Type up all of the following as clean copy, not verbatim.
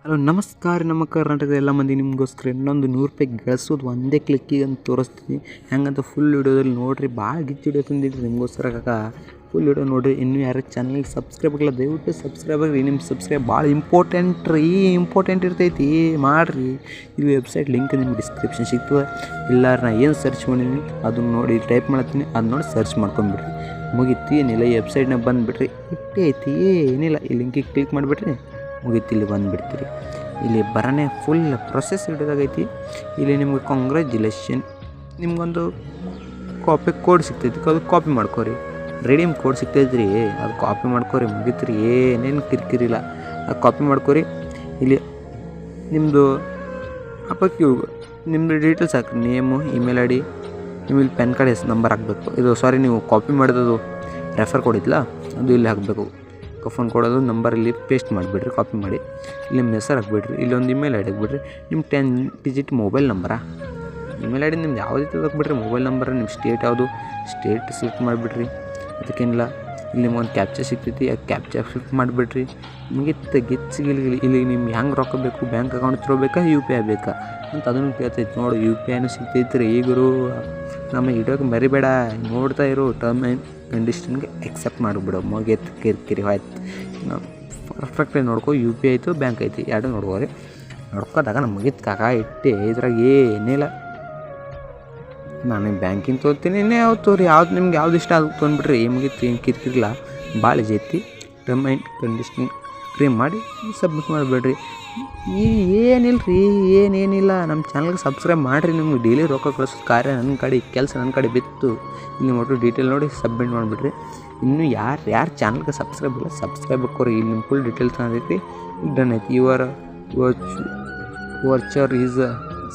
Hello ನಮಸ್ಕಾರ. ನಮ್ಮ ಕರ್ನಾಟಕದ ಎಲ್ಲ ಮಂದಿ ನಿಮಗೋಸ್ಕರ ಇನ್ನೊಂದು ₹100 ಗಳಿಸೋದು ಒಂದೇ ಕ್ಲಿಕ್ಕಿಗೆ ಅಂತ ತೋರಿಸ್ತೀನಿ. ಹೆಂಗಂತ ಫುಲ್ ವಿಡಿಯೋದಲ್ಲಿ ನೋಡಿರಿ. ಭಾಳ ಗಿಚ್ಚು ವಿಡಿಯೋ ತಂದಿಡ್ರಿ ನಿಮಗೋಸ್ಕರ ಫುಲ್ ವಿಡಿಯೋ ನೋಡಿರಿ. ಇನ್ನೂ ಯಾರು ಚಾನಲ್ಗೆ ಸಬ್ಸ್ಕ್ರೈಬ್ ಆಗಿಲ್ಲ ದಯವಿಟ್ಟು ಸಬ್ಸ್ಕ್ರೈಬ್ ಆಗಿರಿ. ನಿಮ್ಮ ಸಬ್ಸ್ಕ್ರೈಬ್ ಭಾಳ ಇಂಪಾರ್ಟೆಂಟ್ ಇರ್ತೈತಿ, ಮಾಡಿರಿ. ಈ ವೆಬ್ಸೈಟ್ ಲಿಂಕ್ ನಿಮ್ಗೆ ಡಿಸ್ಕ್ರಿಪ್ಷನ್ ಸಿಗ್ತದೆ. ಎಲ್ಲರೂ ನಾ ಏನು ಸರ್ಚ್ ಮಾಡೀನಿ ಅದನ್ನು ನೋಡಿ ಟೈಪ್ ಮಾಡ್ತೀನಿ, ಅದು ನೋಡಿ ಸರ್ಚ್ ಮಾಡ್ಕೊಂಡ್ಬಿಡ್ರಿ. ಮುಗೀತಿ. ಏನಿಲ್ಲ, ಈ ವೆಬ್ಸೈಟ್ನಾಗ ಬಂದುಬಿಟ್ರಿ. ಇಟ್ಟೇ ಐತಿ, ಏನಿಲ್ಲ, ಈ ಲಿಂಕಿಗೆ ಕ್ಲಿಕ್ ಮಾಡಿಬಿಟ್ರಿ, ಮುಗೀತಿ. ಇಲ್ಲಿ ಬಂದುಬಿಡ್ತೀರಿ. ಇಲ್ಲಿ ಬರೋಣ ಫುಲ್ ಪ್ರೊಸೆಸ್ ಹಿಡಿದಾಗೈತಿ. ಇಲ್ಲಿ ನಿಮ್ಗೆ ಕಾಂಗ್ರ್ಯಾಚುಲೇಷನ್, ನಿಮ್ಗೊಂದು ಕೋಡ್ ಸಿಗ್ತೈತಿ, ಅದು ಕಾಪಿ ಮಾಡ್ಕೋರಿ. ರೆಡೀಮ್ ಕೋಡ್ ಸಿಗ್ತೈತಿ ರೀ, ಅದು ಕಾಪಿ ಮಾಡ್ಕೋರಿ, ಮುಗೀತ್ರಿ. ಏನೇನು ಕಿರಿಕಿರಿಲ್ಲ, ಅದು ಕಾಪಿ ಮಾಡ್ಕೋರಿ. ಇಲ್ಲಿ ನಿಮ್ಮದು ಹಾಕಿ ನಿಮ್ಮದು ಡೀಟೇಲ್ಸ್ ಹಾಕ್ರಿ, ನೇಮು, ಇಮೇಲ್ ಐ ಡಿ, ನಿಮ್ಮಲ್ಲಿ ಪೆನ್ ಕಾರ್ಡ್ ನಂಬರ್ ಹಾಕಬೇಕು. ಇದು ನೀವು ಕಾಪಿ ಮಾಡಿದ್ದು ರೆಫರ್ ಕೊಡಿದ್ಲ, ಅದು ಇಲ್ಲಿ ಹಾಕಬೇಕು. ಫೋನ್ ಕೊಡೋದು ನಂಬರ್ ಇಲ್ಲಿ ಪೇಸ್ಟ್ ಮಾಡಿಬಿಡ್ರಿ, ಕಾಪಿ ಮಾಡಿ. ಇಲ್ಲಿ ನಿಮ್ಮ ಹೆಸರು ಹಾಕ್ಬಿಡ್ರಿ, ಇಲ್ಲೊಂದು ಇಮೇಲ್ ಐ ಡಿ ಹಾಕ್ಬಿಡ್ರಿ. ನಿಮ್ಮ 10 ಡಿಜಿಟ್ ಮೊಬೈಲ್ ನಂಬರಾ, ಇಮೇಲ್ ಐ ಡಿ ನಿಮ್ದು ಯಾವುದೈತೆ ಹಾಕ್ಬಿಡ್ರಿ. ಮೊಬೈಲ್ ನಂಬರ್ ನಿಮ್ಮ ಸ್ಟೇಟ್ ಯಾವುದು, ಸ್ಟೇಟ್ ಸೆಲೆಕ್ಟ್ ಮಾಡಿಬಿಡ್ರಿ. ಅದಕ್ಕೇನಿಲ್ಲ, ಇಲ್ಲಿ ನಿಮ್ಗೊಂದು ಕ್ಯಾಪ್ಚರ್ ಸಿಗ್ತೈತಿ, ಆ ಕ್ಯಾಪ್ಚರ್ ಫಿಟ್ ಮಾಡಿಬಿಡ್ರಿ. ಗಿಚ್ಚಿಗಿಲಿ ಇಲ್ಲಿ ನಿಮ್ಗೆ ಹೆಂಗೆ ರೊಕ್ಕ ಬೇಕು, ಬ್ಯಾಂಕ್ ಅಕೌಂಟ್ ಥ್ರೂ ಬೇಕಾ, UPI ಬೇಕಾ ಅಂತ ಅದನ್ನು ಕೇಳ್ತೈತಿ. ನೋಡಿ UPIನೂ ಸಿಗ್ತೈತಿ ರೀ. ಈಗರು ನಮ್ಮ ಇಡೋಕೆ ಮರಿಬೇಡ, ನೋಡ್ತಾ ಇರೋ ಟರ್ಮ್ ಆ್ಯಂಡ್ ಕಂಡೀಷನ್ಗೆ ಎಕ್ಸೆಪ್ಟ್ ಮಾಡಿಬಿಡೋ. ಮುಗಿಯತ್ತು ಕಿರಿಕಿರಿ ಆಯ್ತು. ನಾವು ಪರ್ಫೆಕ್ಟಾಗಿ ನೋಡ್ಕೊ. UPI ಐತು, ಬ್ಯಾಂಕ್ ಐತಿ, ಎರಡು ನೋಡ್ಕೋರಿ. ನೋಡ್ಕೋದಾಗ ನಮ್ಗೆ ಮುಗಿತು ಇಟ್ಟೆ. ಇದ್ರಾಗ ಏನಿಲ್ಲ, ನಾನು ಬ್ಯಾಂಕಿಂಗ್ ತೊಗೊತೀನಿ, ಇನ್ನೇ ಯಾವ್ದು ತೋರಿ, ಯಾವ್ದು ನಿಮ್ಗೆ ಯಾವ್ದು ಇಷ್ಟ ಅದು ತೊಗೊಂಡ್ಬಿಟ್ರಿ. ಮುಗೀತು, ಏನು ಕಿರಿಕಿರಿಲ್ಲ, ಭಾಳ ಜೈತಿ. ಟರ್ಮ್ ಆ್ಯಂಡ್ ಕಂಡೀಷನ್ ಕ್ಲೇಮ್ ಮಾಡಿ ಸಬ್ಮಿಟ್ ಮಾಡಿಬಿಡ್ರಿ. ಏನಿಲ್ಲ ರೀ, ಏನಿಲ್ಲ. ನಮ್ಮ ಚಾನಲ್ಗೆ ಸಬ್ಸ್ಕ್ರೈಬ್ ಮಾಡಿರಿ. ನಿಮ್ಗೆ ಡೈಲಿ ರೊಕ್ಕ ಕಳಿಸೋದು ಕಾರ್ಯ ನನ್ನ ಕಡೆ, ಕೆಲಸ ನನ್ನ ಕಡೆ ಬಿತ್ತು. ಇಲ್ಲಿ ಒಟ್ಟು ಡೀಟೇಲ್ ನೋಡಿ ಸಬ್ಮಿಟ್ ಮಾಡಿಬಿಡ್ರಿ. ಇನ್ನೂ ಯಾರು ಚಾನಲ್ಗೆ ಸಬ್ಸ್ಕ್ರೈಬ್ ಇಲ್ಲ, ಸಬ್ಸ್ಕ್ರೈಬ್ ಹಾಕೋರಿ. ಇಲ್ಲಿ ನಿಮ್ಮ ಫುಲ್ ಡೀಟೇಲ್ಸ್ ಐತಿ, ಈಗ ಡನ್ ಐತಿ. ಯುವರ್ ವರ್ಚರ್ ಈಸ್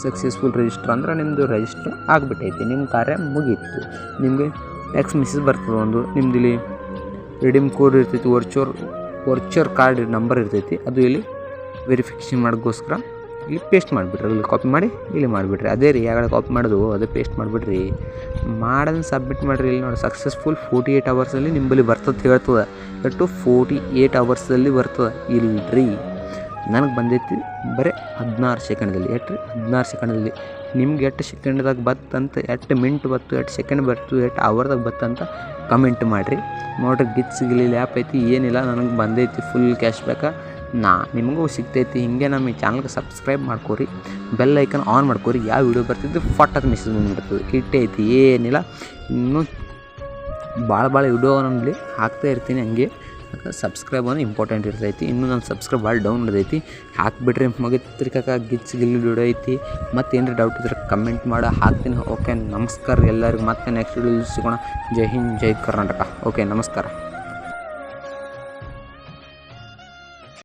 ಸಕ್ಸಸ್ಫುಲ್ ರಿಜಿಸ್ಟರ್ ಅಂದ್ರೆ ನಿಮ್ಮದು ರಿಜಿಸ್ಟರ್ ಆಗಿಬಿಟ್ಟೈತಿ, ನಿಮ್ಮ ಕಾರ್ಯ ಮುಗೀತು. ನಿಮಗೆ ಟೆಕ್ಸ್ಟ್ ಮೆಸೇಜ್ ಬರ್ತದೆ ಒಂದು, ನಿಮ್ದು ಇಲ್ಲಿ ರಿಡೀಮ್ ಕೋಡ್ ಇರ್ತೈತಿ, ವರ್ಚರ್ ಕಾರ್ಡ್ ನಂಬರ್ ಇರ್ತೈತಿ, ಅದು ಇಲ್ಲಿ ವೆರಿಫಿಕೇಷನ್ ಮಾಡೋಕ್ಕೋಸ್ಕರ ಇಲ್ಲಿ ಪೇಸ್ಟ್ ಮಾಡಿಬಿಡ್ರಿ. ಅಲ್ಲಿ ಕಾಪಿ ಮಾಡಿ ಇಲ್ಲಿ ಮಾಡಿಬಿಡ್ರಿ. ಅದೇ ರೀ ಯಾವಾಗ ಕಾಪಿ ಮಾಡೋದು ಅದೇ ಪೇಸ್ಟ್ ಮಾಡಿಬಿಡ್ರಿ. ಮಾಡೋದನ್ನ ಸಬ್ಮಿಟ್ ಮಾಡಿರಿ. ಇಲ್ಲಿ ನೋಡಿ ಸಕ್ಸಸ್ಫುಲ್ 48 ಅವರ್ಸಲ್ಲಿ ನಿಮ್ಮಲ್ಲಿ ಬರ್ತದೆ ಹೇಳ್ತದೆ. ಬಟ್ಟು 48 ಅವರ್ಸಲ್ಲಿ ಬರ್ತದೆ. ಇಲ್ರಿ ನನಗೆ ಬಂದೈತಿ ಬರೀ 16 ಸೆಕೆಂಡ್ದಲ್ಲಿ. ಎಷ್ಟು 16 ಸೆಕೆಂಡಲ್ಲಿ. ನಿಮ್ಗೆ ಎಷ್ಟು ಸೆಕೆಂಡ್ದಾಗ ಬತ್ತಂತ, ಎಷ್ಟು ಮಿನಿಟ್ ಬತ್ತು, ಎಷ್ಟು ಸೆಕೆಂಡ್ ಬರ್ತು, ಎಷ್ಟು ಅವರ್ದಾಗ ಬತ್ತಂತ ಕಮೆಂಟ್ ಮಾಡಿರಿ. ನೋಡ್ರಿ ಗಿಚ್ಚಿಗಿಲಿ ಆ್ಯಪ್ ಐತಿ, ಏನಿಲ್ಲ, ನನಗೆ ಬಂದೈತಿ ಫುಲ್ ಕ್ಯಾಶ್ ಬ್ಯಾಕ. ನಿಮಗೂ ಸಿಗ್ತೈತಿ. ಹಿಂಗೆ ನಮ್ಮ ಈ ಚಾನಲ್ಗೆ ಸಬ್ಸ್ಕ್ರೈಬ್ ಮಾಡ್ಕೋರಿ, ಬೆಲ್ ಐಕನ್ ಆನ್ ಮಾಡ್ಕೋರಿ. ಯಾವ ವೀಡಿಯೋ ಬರ್ತಿದ್ದು ಫಟ್ ಮೆಸೇಜ್ ಬಂದುಬಿಡ್ತದೆ. ಇಟ್ಟೇ ಐತಿ, ಏನಿಲ್ಲ. ಇನ್ನೂ ಭಾಳ ವಿಡಿಯೋ ನಮ್ಮಲ್ಲಿ ಹಾಕ್ತಾ ಇರ್ತೀನಿ. ಹಂಗೆ ಸಬ್ಸ್ಕ್ರೈಬ್ ಅಂದ್ರೆ ಇಂಪಾರ್ಟೆಂಟ್ ಇರ್ತೈತಿ. ಇನ್ನೂ ನನ್ನ ಸಬ್ಸ್ಕ್ರೈಬ್ ಭಾಳ ಡೌನ್ ಇರ್ತೈತಿ. ಹಾಕಿಬಿಡ್ರಿ, ಮುಗಿತ್ರಿ ಗಿಚ್ಚಿಗಿಲ್ಲಿ ವಿಡಿಯೋ ಐತಿ. ಮತ್ತು ಏನಾರ ಡೌಟ್ ಇದ್ರೆ ಕಮೆಂಟ್ ಮಾಡಿ ಹಾಕ್ತೀನಿ. ಓಕೆ, ನಮಸ್ಕಾರ ಎಲ್ಲರಿಗೂ. ಮತ್ತೆ ನೆಕ್ಸ್ಟ್ ವಿಡಿಯೋ ಸಿಗೋಣ. ಜೈ ಹಿಂದ್, ಜೈ ಕರ್ನಾಟಕ. ಓಕೆ, ನಮಸ್ಕಾರ.